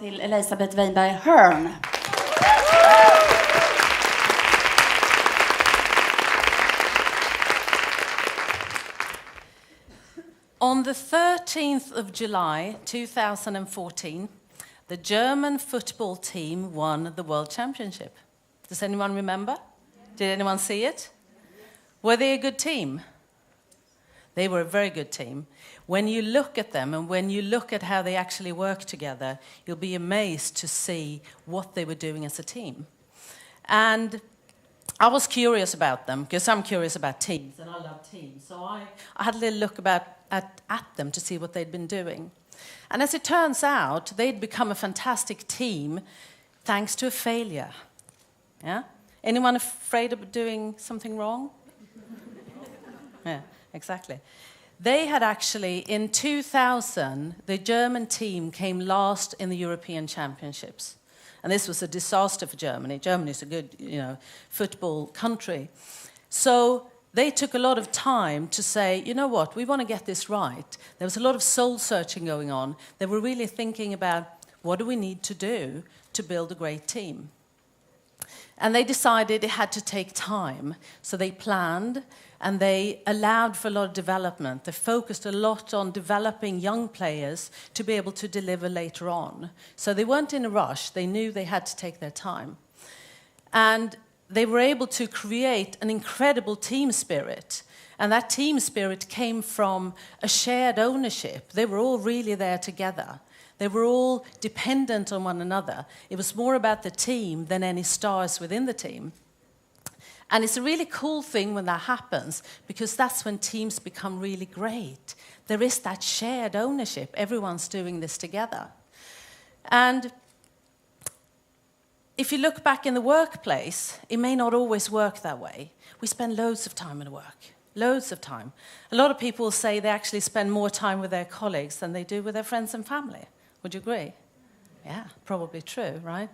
till Elisabet Vinberg Hearn. On the 13th of July 2014, the German football team won the World Championship. Does anyone remember? Did anyone see it? Were they a good team? They were a very good team. When you look at them and when you look at how they actually work together, you'll be amazed to see what they were doing as a team. And I was curious about them, because I'm curious about teams, and I love teams. So I had a little look at them to see what they'd been doing. And as it turns out, they'd become a fantastic team thanks to a failure. Yeah? Anyone afraid of doing something wrong? Yeah, exactly. They had actually, in 2000, the German team came last in the European Championships. And this was a disaster for Germany. Germany is a good, football country. So they took a lot of time to say, you know what, we want to get this right. There was a lot of soul searching going on. They were really thinking about what do we need to do to build a great team. And they decided it had to take time. So they planned and they allowed for a lot of development. They focused a lot on developing young players to be able to deliver later on. So they weren't in a rush. They knew they had to take their time. And they were able to create an incredible team spirit. And that team spirit came from a shared ownership. They were all really there together. They were all dependent on one another. It was more about the team than any stars within the team. And it's a really cool thing when that happens, because that's when teams become really great. There is that shared ownership. Everyone's doing this together. And if you look back in the workplace, it may not always work that way. We spend loads of time in work, loads of time. A lot of people say they actually spend more time with their colleagues than they do with their friends and family. Would you agree? Yeah, probably true, right?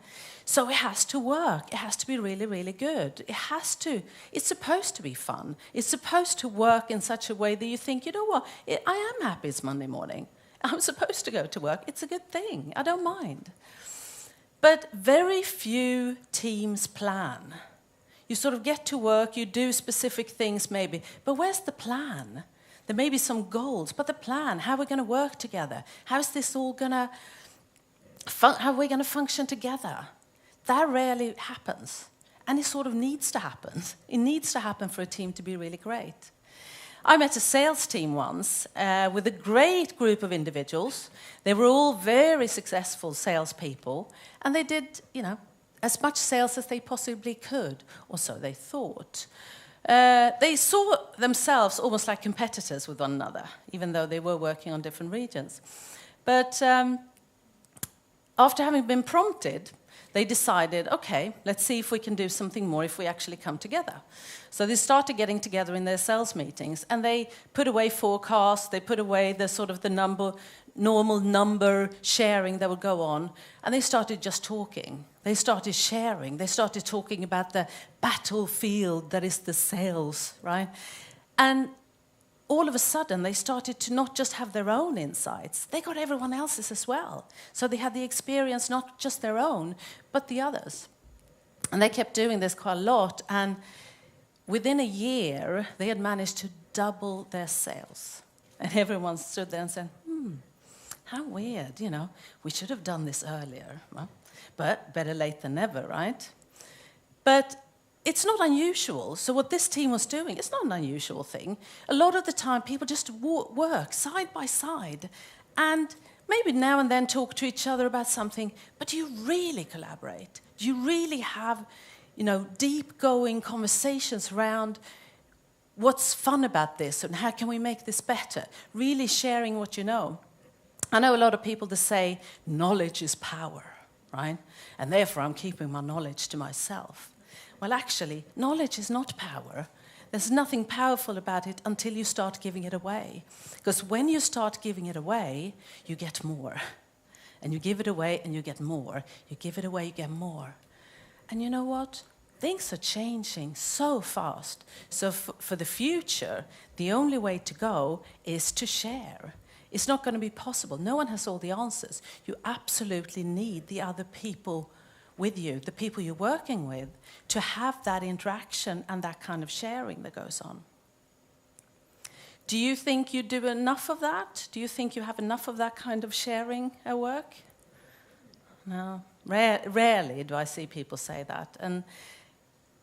So it has to work. It has to be really, really good. It's supposed to be fun. It's supposed to work in such a way that you think, you know what, I am happy it's Monday morning. I'm supposed to go to work. It's a good thing. I don't mind. But very few teams plan. You sort of get to work, you do specific things maybe, but where's the plan? There may be some goals, but the plan, how are we going to work together? How is this all going to... how are we going to function together? That rarely happens. And it sort of needs to happen. It needs to happen for a team to be really great. I met a sales team once with a great group of individuals. They were all very successful salespeople. And they did, as much sales as they possibly could, or so they thought. They saw themselves almost like competitors with one another, even though they were working on different regions. But after having been prompted, they decided, okay, let's see if we can do something more if we actually come together. So they started getting together in their sales meetings, and they put away forecasts, they put away the normal number sharing that would go on, and they started just talking. They started sharing. They started talking about the battlefield that is the sales, right? And all of a sudden, they started to not just have their own insights, they got everyone else's as well. So they had the experience, not just their own, but the others. And they kept doing this quite a lot, and within a year, they had managed to double their sales. And everyone stood there and said, how weird, we should have done this earlier. Well, but better late than never, right? But it's not unusual. So what this team was doing, it's not an unusual thing. A lot of the time, people just work side by side and maybe now and then talk to each other about something, but do you really collaborate? Do you really have, deep-going conversations around what's fun about this and how can we make this better? Really sharing what you know. I know a lot of people that say knowledge is power, right? And therefore, I'm keeping my knowledge to myself. Well, actually, knowledge is not power. There's nothing powerful about it until you start giving it away. Because when you start giving it away, you get more. And you give it away and you get more. You give it away, you get more. And you know what? Things are changing so fast. So for the future, the only way to go is to share. It's not going to be possible. No one has all the answers. You absolutely need the other people with you, the people you're working with, to have that interaction and that kind of sharing that goes on. Do you think you do enough of that? Do you think you have enough of that kind of sharing at work? No, rarely do I see people say that. And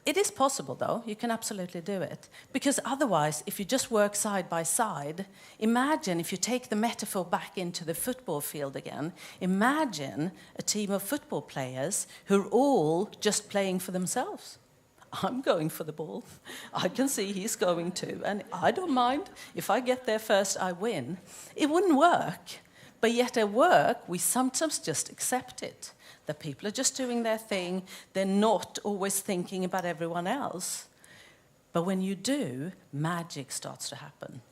it is possible, though. You can absolutely do it. Because otherwise, if you just work side by side, imagine if you take the metaphor back into the football field again, imagine a team of football players who are all just playing for themselves. I'm going for the ball. I can see he's going to, and I don't mind. If I get there first, I win. It wouldn't work. But yet at work, we sometimes just accept it. That people are just doing their thing. They're not always thinking about everyone else. But when you do, magic starts to happen.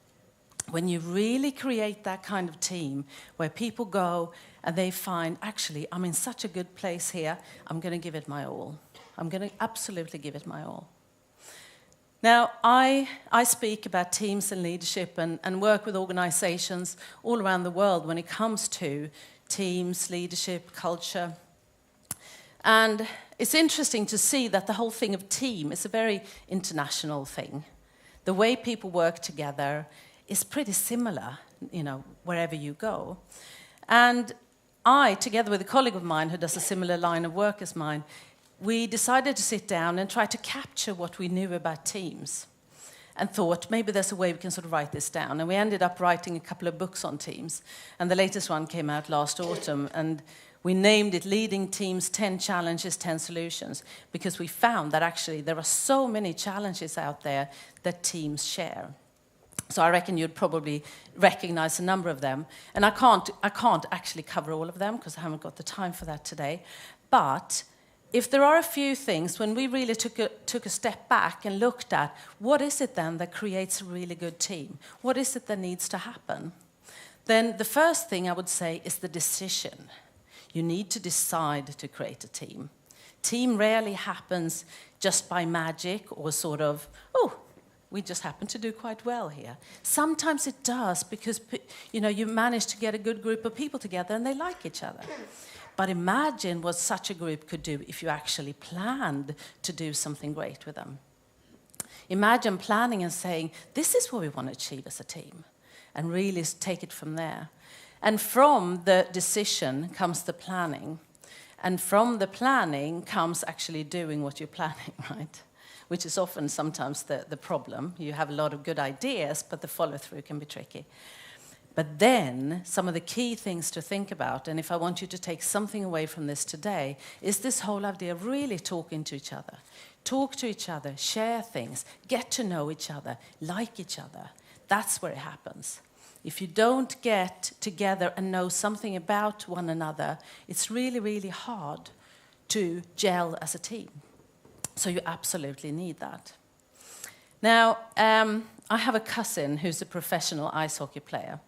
When you really create that kind of team where people go and they find, actually, I'm in such a good place here, I'm going to give it my all. I'm going to absolutely give it my all. Now, I speak about teams and leadership and work with organizations all around the world when it comes to teams, leadership, culture. And it's interesting to see that the whole thing of team is a very international thing. The way people work together is pretty similar, wherever you go. And I, together with a colleague of mine who does a similar line of work as mine, we decided to sit down and try to capture what we knew about teams and thought maybe there's a way we can sort of write this down. And we ended up writing a couple of books on teams. And the latest one came out last autumn, and we named it Leading Teams, 10 Challenges, 10 Solutions, because we found that actually there are so many challenges out there that teams share. So I reckon you'd probably recognize a number of them. And I can't actually cover all of them because I haven't got the time for that today. But if there are a few things, when we really took a step back and looked at what is it then that creates a really good team? What is it that needs to happen? Then the first thing I would say is the decision. You need to decide to create a team. Team rarely happens just by magic or sort of, we just happen to do quite well here. Sometimes it does because you manage to get a good group of people together and they like each other. But imagine what such a group could do if you actually planned to do something great with them. Imagine planning and saying, this is what we want to achieve as a team, and really take it from there. And from the decision comes the planning. And from the planning comes actually doing what you're planning, right? Which is often sometimes the problem. You have a lot of good ideas, but the follow-through can be tricky. But then, some of the key things to think about, and if I want you to take something away from this today, is this whole idea of really talking to each other. Talk to each other, share things, get to know each other, like each other. That's where it happens. If you don't get together and know something about one another, it's really, really hard to gel as a team. So you absolutely need that. Now, I have a cousin who's a professional ice hockey player.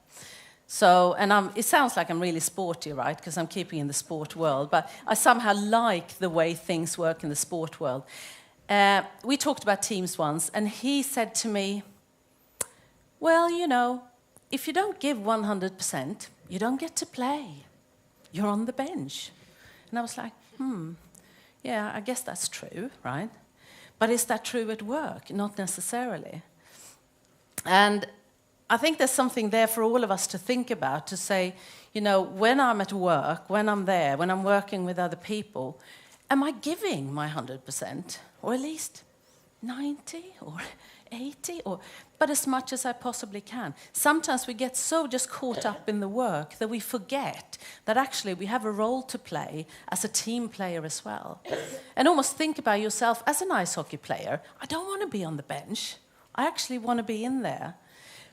So, it sounds like I'm really sporty, right? Because I'm keeping in the sport world. But I somehow like the way things work in the sport world. We talked about teams once, and he said to me, well, if you don't give 100%, you don't get to play. You're on the bench. And I was like, yeah, I guess that's true, right? But is that true at work? Not necessarily. And I think there's something there for all of us to think about, to say, when I'm at work, when I'm there, when I'm working with other people, am I giving my 100%? Or at least 90 or 80, but as much as I possibly can. Sometimes we get so just caught up in the work that we forget that actually we have a role to play as a team player as well. And almost think about yourself as an ice hockey player. I don't want to be on the bench. I actually want to be in there.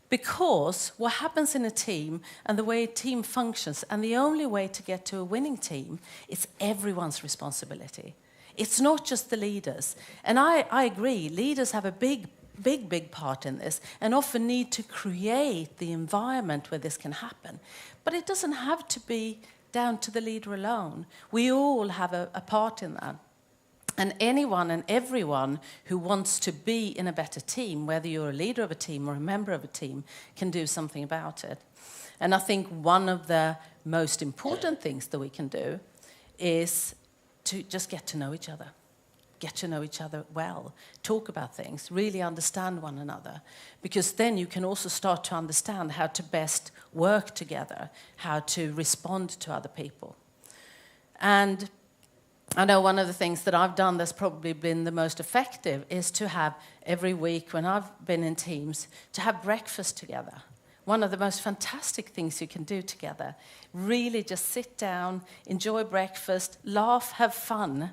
Because what happens in a team and the way a team functions, and the only way to get to a winning team, is everyone's responsibility. It's not just the leaders. And I agree, leaders have a big part in this and often need to create the environment where this can happen. But it doesn't have to be down to the leader alone. We all have a part in that. And anyone and everyone who wants to be in a better team, whether you're a leader of a team or a member of a team, can do something about it. And I think one of the most important things that we can do is to just get to know each other. Get to know each other well, talk about things, really understand one another. Because then you can also start to understand how to best work together, how to respond to other people. And I know one of the things that I've done that's probably been the most effective is to have every week when I've been in teams, to have breakfast together. One of the most fantastic things you can do together. Really just sit down, enjoy breakfast, laugh, have fun.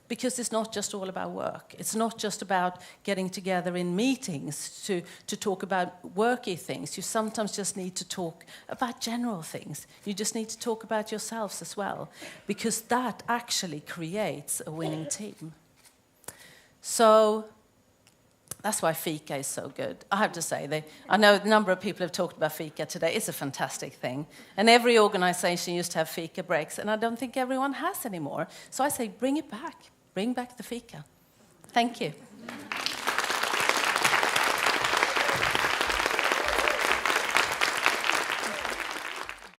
Because it's not just all about work. It's not just about getting together in meetings to talk about worky things. You sometimes just need to talk about general things. You just need to talk about yourselves as well, because that actually creates a winning team. So that's why fika is so good. I have to say, I know a number of people have talked about fika today. It's a fantastic thing. And every organization used to have fika breaks, and I don't think everyone has anymore. So I say, bring it back. Bring back the fika. Thank you.